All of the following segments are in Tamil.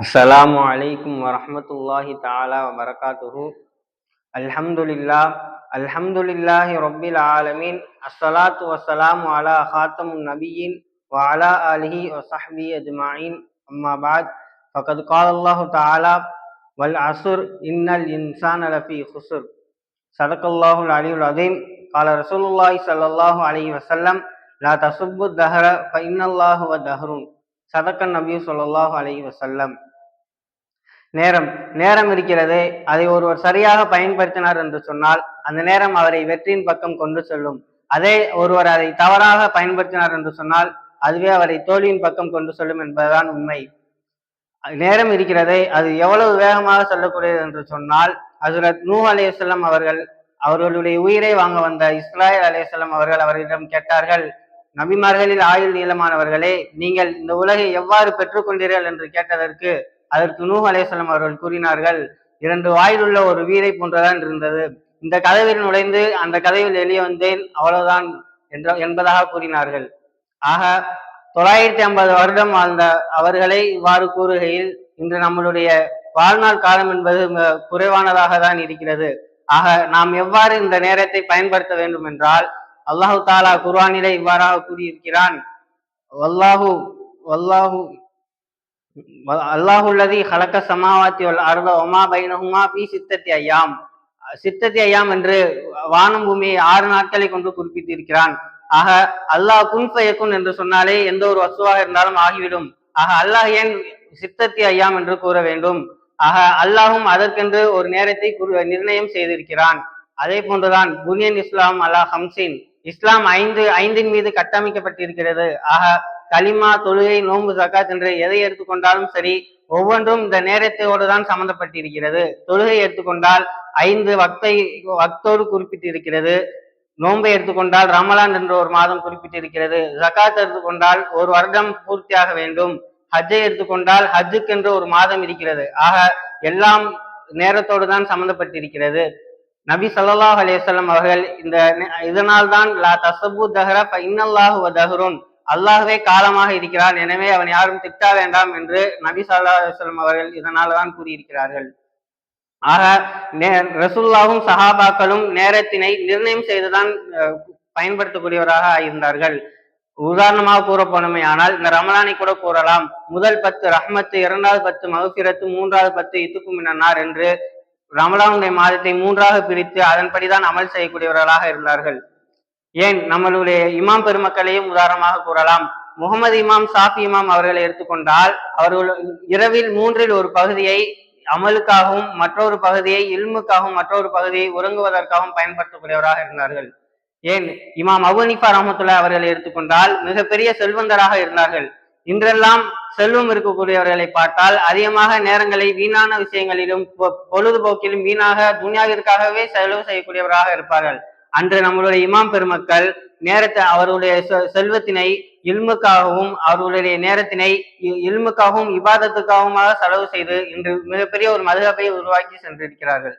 அஸ்ஸலாமு அலைக்கும் வரஹ்மத்துல்லாஹி தஆலா வபரகாத்துஹு. அல்ஹம்துலில்லாஹ் அல்ஹம்துலில்லாஹி ரப்பில் ஆலமீன். அஸ்ஸலாத்து வஸ்ஸலாமு அலா ஹாத்தமுன் நபிய்யீன் வ அலா ஆலிஹி வ ஸஹ்பிஹி அஜ்மஈன். அம்மா பஅத். ஃபகத் காலல்லாஹு தஆலா வல் அஸ்ர் இன்னல் இன்சான லஃபீ குஸ்ர். ஸதகல்லாஹுல் அலியுல் அஸீம். கால ரசூலுல்லாஹி ஸல்லல்லாஹு அலைஹி வஸல்லம் லா தஸுப்பு தஹர ஃப இன்னல்லாஹ ஹுவ தஹ்ருன். ஸதகன் நபியு ஸல்லல்லாஹு அலைஹி வஸல்லம். நேரம் நேரம் இருக்கிறது, அதை ஒருவர் சரியாக பயன்படுத்தினார் என்று சொன்னால் அந்த நேரம் அவரை வெற்றியின் பக்கம் கொண்டு செல்லும். அதே ஒருவர் அதை தவறாக பயன்படுத்தினார் என்று சொன்னால் அதுவே அவரை தோல்வியின் பக்கம் கொண்டு செல்லும் என்பதுதான் உண்மை. நேரம் இருக்கிறது, அது எவ்வளவு வேகமாக செல்லக்கூடியது என்று சொன்னால், ஹஜ்ரத் நூஹ் அலைஹிஸ்ஸலாம் அவர்களுடைய உயிரை வாங்க வந்த இஸ்ராயீல் அலைஹிஸ்ஸலாம் அவர்கள் அவர்களிடம் கேட்டார்கள், நபிமார்களில் ஆயுள் நீளமானவர்களே, நீங்கள் இந்த உலகை எவ்வாறு பெற்றுக்கொண்டீர்கள் என்று கேட்டதற்கு அதற்கு நூஹ் அலைஹிஸ்ஸலாம் அவர்கள் கூறினார்கள், 2 வாயில் உள்ள ஒரு வீரை போன்றதான் இருந்தது. இந்த கதவில் நுழைந்து அந்த கதவில் வெளியே வந்தேன், அவ்வளவுதான் என்பதாக கூறினார்கள். ஆக 950 வருடம் வாழ்ந்த அவர்களை இவ்வாறு கூறுகையில் இன்று நம்மளுடைய வாழ்நாள் காலம் என்பது குறைவானதாக தான் இருக்கிறது. ஆக நாம் எவ்வாறு இந்த நேரத்தை பயன்படுத்த வேண்டும் என்றால், அல்லாஹு தாலா குர்ஆனிலே இவ்வாறாக கூறியிருக்கிறான், வல்லாஹு வல்லாஹு அல்லாஹுல்லதி ஹலக்க சமாவாத்தி வல் அர்த வமா பைனஹுமா ஃபீ சித்தத்தி அய்யாம். சித்தத்தி அய்யாம் என்று வானம் பூமியை 6 நாட்களை கொண்டு குறிப்பிட்டிருக்கிறான். ஆக அல்லாஹ் குன் ஃபயக்குன் என்று சொன்னாலே எந்த ஒரு வஸ்துவாக இருந்தாலும் ஆகிவிடும். ஆக அல்லாஹ் ஏன் சித்தத்தி அய்யாம் என்று கூற வேண்டும்? ஆக அல்லாஹும் அதற்கென்று ஒரு நேரத்தை நிர்ணயம் செய்திருக்கிறான். அதே போன்றுதான் புனியன் இஸ்லாம் அலா ஹம்சின். இஸ்லாம் ஐந்தின் மீது கட்டமைக்கப்பட்டிருக்கிறது. ஆக கலிமா, தொழுகை, நோன்பு, ஜகாத் என்று எதை எடுத்துக்கொண்டாலும் சரி, ஒவ்வொன்றும் இந்த நேரத்தோடு தான் சம்பந்தப்பட்டிருக்கிறது. தொழுகை எடுத்துக்கொண்டால் 5 வக்தோடு குறிப்பிட்டிருக்கிறது. நோன்பை எடுத்துக்கொண்டால் ரமலான் என்ற ஒரு மாதம் குறிப்பிட்டிருக்கிறது. ஜகாத் எடுத்துக்கொண்டால் ஒரு வருடம் பூர்த்தியாக வேண்டும். ஹஜ்ஜை எடுத்துக்கொண்டால் ஹஜ்ஜுக்கு என்று ஒரு மாதம் இருக்கிறது. ஆக எல்லாம் நேரத்தோடு தான் சம்பந்தப்பட்டிருக்கிறது. நபி ஸல்லல்லாஹு அலைஹி வஸல்லம் அவர்கள் இதனால் தான் லா தஸப்பு தஹர ஃப இன்னல்லாஹு வ தஹ்ருன், அல்லாஹ்வே காலமாக இருக்கிறான், எனவே அவன் யாரும் திட்ட வேண்டாம் என்று நபி ஸல்லல்லாஹு அலைஹி வஸல்லம் அவர்கள் இதனால் தான் கூறியிருக்கிறார்கள். ஆக ரசூலுல்லாஹும் சஹாபாக்களும் நேரத்தினை நிர்ணயம் செய்துதான் பயன்படுத்தக்கூடியவராக இருந்தார்கள். உதாரணமாக கூற போனோமே ஆனால் இந்த ரமலானை கூட கூறலாம். முதல் 10 ரஹ்மத்து, 2வது 10 மக்ஃபிரத்து, 3வது 10 இத்துக்கும் மினன்னார் என்று ரமலானுடைய மாதத்தை 3ஆக பிரித்து அதன்படிதான் அமல் செய்யக்கூடியவர்களாக இருந்தார்கள். ஏன் நம்மளுடைய இமாம் பெருமக்களையும் உதாரணமாக கூறலாம். முகமது இமாம், ஷாஃபி இமாம் அவர்களை எடுத்துக்கொண்டால் அவர்கள் இரவில் 3ல் ஒரு பகுதியை அமலுக்காகவும், மற்றொரு பகுதியை இல்முக்காகவும், மற்றொரு பகுதியை உறங்குவதற்காகவும் பயன்படுத்தக்கூடியவராக இருந்தார்கள். ஏன் இமாம் அபூ ஹனீஃபா ரஹ்மத்துல்லாஹி அவர்களை எடுத்துக்கொண்டால் மிகப்பெரிய செல்வந்தராக இருந்தார்கள். இன்றெல்லாம் செல்வம் இருக்கக்கூடியவர்களை பார்த்தால் அதிகமாக நேரங்களை வீணான விஷயங்களிலும் பொழுதுபோக்கிலும் வீணாக துன்யாவிற்காகவே செலவு செய்யக்கூடியவராக இருப்பார்கள். அன்று நம்மளுடைய இமாம் பெருமக்கள் நேரத்தை அவருடைய செல்வத்தினை இல்முக்காகவும் அவர்களுடைய நேரத்தினை இல்முக்காகவும் இபாதத்துக்காகவும் செலவு செய்து இன்று மிகப்பெரிய ஒரு மதுஹபை உருவாக்கி சென்றிருக்கிறார்கள்.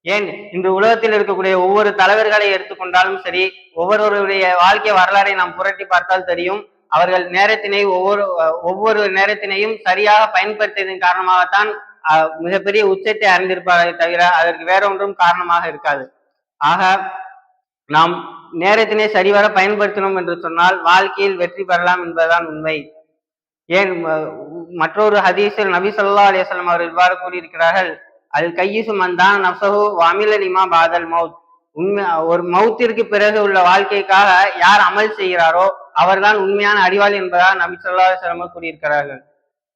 ஏன் இன்று உலகத்தில் இருக்கக்கூடிய ஒவ்வொரு தலைவர்களை எடுத்துக்கொண்டாலும் சரி, ஒவ்வொருவருடைய வாழ்க்கை வரலாறை நாம் புரட்டி பார்த்தால் தெரியும். அவர்கள் நேரத்தினை ஒவ்வொரு நேரத்தினையும் சரியாக பயன்படுத்தியதன் காரணமாகத்தான் மிகப்பெரிய உச்சத்தை அடைந்திருப்பார்களே தவிர அதற்கு வேற ஒன்றும் காரணமாக இருக்காது. ஆக நாம் நேரத்தினை சரிவர பயன்படுத்தினோம் என்று சொன்னால் வாழ்க்கையில் வெற்றி பெறலாம் என்பதுதான் உண்மை. ஏன் மற்றொரு ஹதீஸில் நபி ஸல்லல்லாஹு அலைஹி வஸல்லம் அவர்கள் இவ்வாறு கூறியிருக்கிறார்கள், அல் கையிசு மன் தான நஃப்ஸஹு வ அமில லிமா பஅதல் மௌத். ஒரு மௌத்திற்கு பிறகு உள்ள வாழ்க்கைக்காக யார் அமல் செய்கிறாரோ அவர்தான் உண்மையான அறிவாளி என்பதாக நபி ஸல்லல்லாஹு அலைஹி வஸல்லம் கூறியிருக்கிறார்கள்.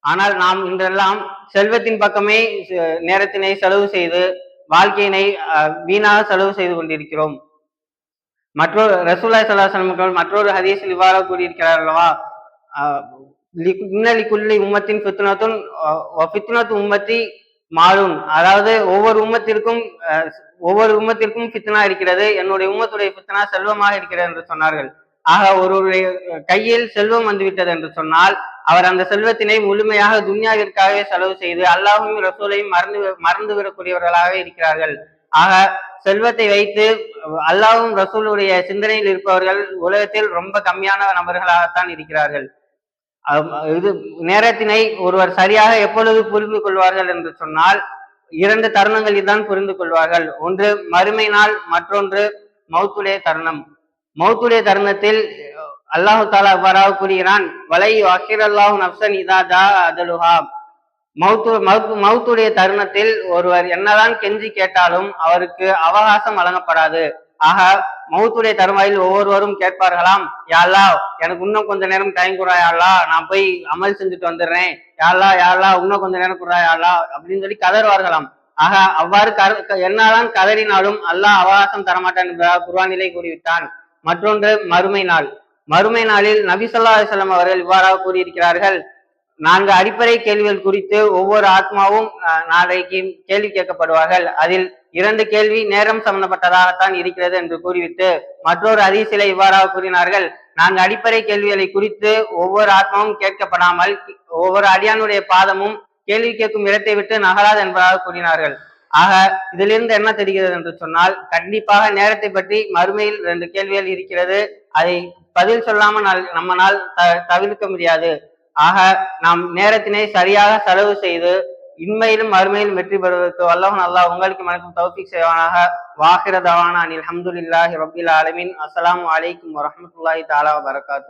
ஆனால் நாம் இன்றெல்லாம் செல்வத்தின் பக்கமே நேரத்தினை செலவு செய்து வாழ்க்கையினை வீணாக செலவு செய்து கொண்டிருக்கிறோம். மற்றொரு ரசூலுல்லாஹி ஸல்லல்லாஹு அலைஹி வஸல்லம் மற்றொரு ஹதீஸில் இவ்வாறு கூறியிருக்கிறார் அல்லவா, இன்னலி குல்லி உம்மத்தின் ஃபித்னத்துன் வ ஃபித்னத்து உம்மத்தி மாலூன். அதாவது ஒவ்வொரு உம்மத்திற்கும் ஃபித்னா இருக்கிறது, என்னுடைய உம்மத்துடைய ஃபித்னா செல்வமாக இருக்கிறது என்று சொன்னார்கள். ஆக ஒருவருடைய கையில் செல்வம் வந்துவிட்டது என்று சொன்னால் அவர் அந்த செல்வத்தினை முழுமையாக துன்யாவிற்காகவே செலவு செய்து அல்லாஹ்வையும் ரசூலையும் மறந்து விடக்கூடியவர்களாக இருக்கிறார்கள். ஆக செல்வத்தை வைத்து அல்லாஹ்வும் ரசூலுடைய சிந்தனையில் இருப்பவர்கள் உலகத்தில் ரொம்ப கம்மியான நபர்களாகத்தான் இருக்கிறார்கள். இது நேரத்தினை ஒருவர் சரியாக எப்பொழுது புரிந்து கொள்வார்கள் என்று சொன்னால், இரண்டு தருணங்களில் தான் புரிந்து கொள்வார்கள். ஒன்று மறுமை நாள், மற்றொன்று மௌத்துடைய தருணம். மௌத்துடைய தருணத்தில் அல்லாஹு தாலா அவ்வாறாக கூறுகிறான், வலை அல்லாஹு நப்சன் இதா ஜா அதலுஹா. மௌத்துடைய தருணத்தில் ஒருவர் என்னதான் கெஞ்சி கேட்டாலும் அவருக்கு அவகாசம் வழங்கப்படாது. ஆக மௌத்துடைய தருவாயில் ஒவ்வொருவரும் கேட்பார்களாம், யாழ்லா எனக்கு இன்னும் கொஞ்ச நேரம் டைம் குறாயாளா, நான் போய் அமல் செஞ்சுட்டு வந்துடுறேன், யாழ்லா இன்னும் கொஞ்ச நேரம் குறாயாளா அப்படின்னு சொல்லி கதறுவார்களாம். ஆக அவ்வாறு என்னதான் கதறினாலும் அல்லாஹ் அவகாசம் தரமாட்டான் என்பதாக குர்ஆனிலே கூறிவிட்டான். மற்றொன்று மறுமை நாள். மறுமை நாளில் நபி ஸல்லல்லாஹு அலைஹி வஸல்லம் அவர்கள் இவ்வாறாக கூறியிருக்கிறார்கள், 4 அடிப்படை கேள்விகள் குறித்து ஒவ்வொரு ஆத்மாவும் நாளைக்கு கேள்வி கேட்கப்படுவார்கள். அதில் 2 கேள்வி நேரம் சம்பந்தப்பட்டதாகத்தான் இருக்கிறது என்று கூறிவிட்டு மற்றொரு ஹதீஸிலே இவ்வாறாக கூறினார்கள், 4 அடிப்படை கேள்விகளை குறித்து ஒவ்வொரு ஆத்மாவும் கேட்கப்படாமல் ஒவ்வொரு அடியானுடைய பாதமும் கேள்வி கேட்கும் இடத்தை விட்டு நகராது என்பதாக கூறினார்கள். ஆக இதிலிருந்து என்ன தெரிகிறது என்று சொன்னால், கண்டிப்பாக நேரத்தை பற்றி மறுமையில் 2 கேள்விகள் இருக்கிறது. அதை பதில் சொல்லாமல் நம்மனால் தவிர்க்க முடியாது. ஆக நாம் நேரத்தினை சரியாக செலவு செய்து இன்மையிலும் மறுமையிலும் வெற்றி பெறுவதற்கு வல்லவன் அல்லாஹ் உங்களுக்கு எனக்கும் தௌஃபீக் செய்வானாக. வாஹிர தவானா அனில் ஹம்துலில்லாஹி ரப்பில் ஆலமீன். அஸ்ஸலாமு அலைக்கும் வரஹ்மத்துல்லாஹி தஆலா வபரகாத்துஹு.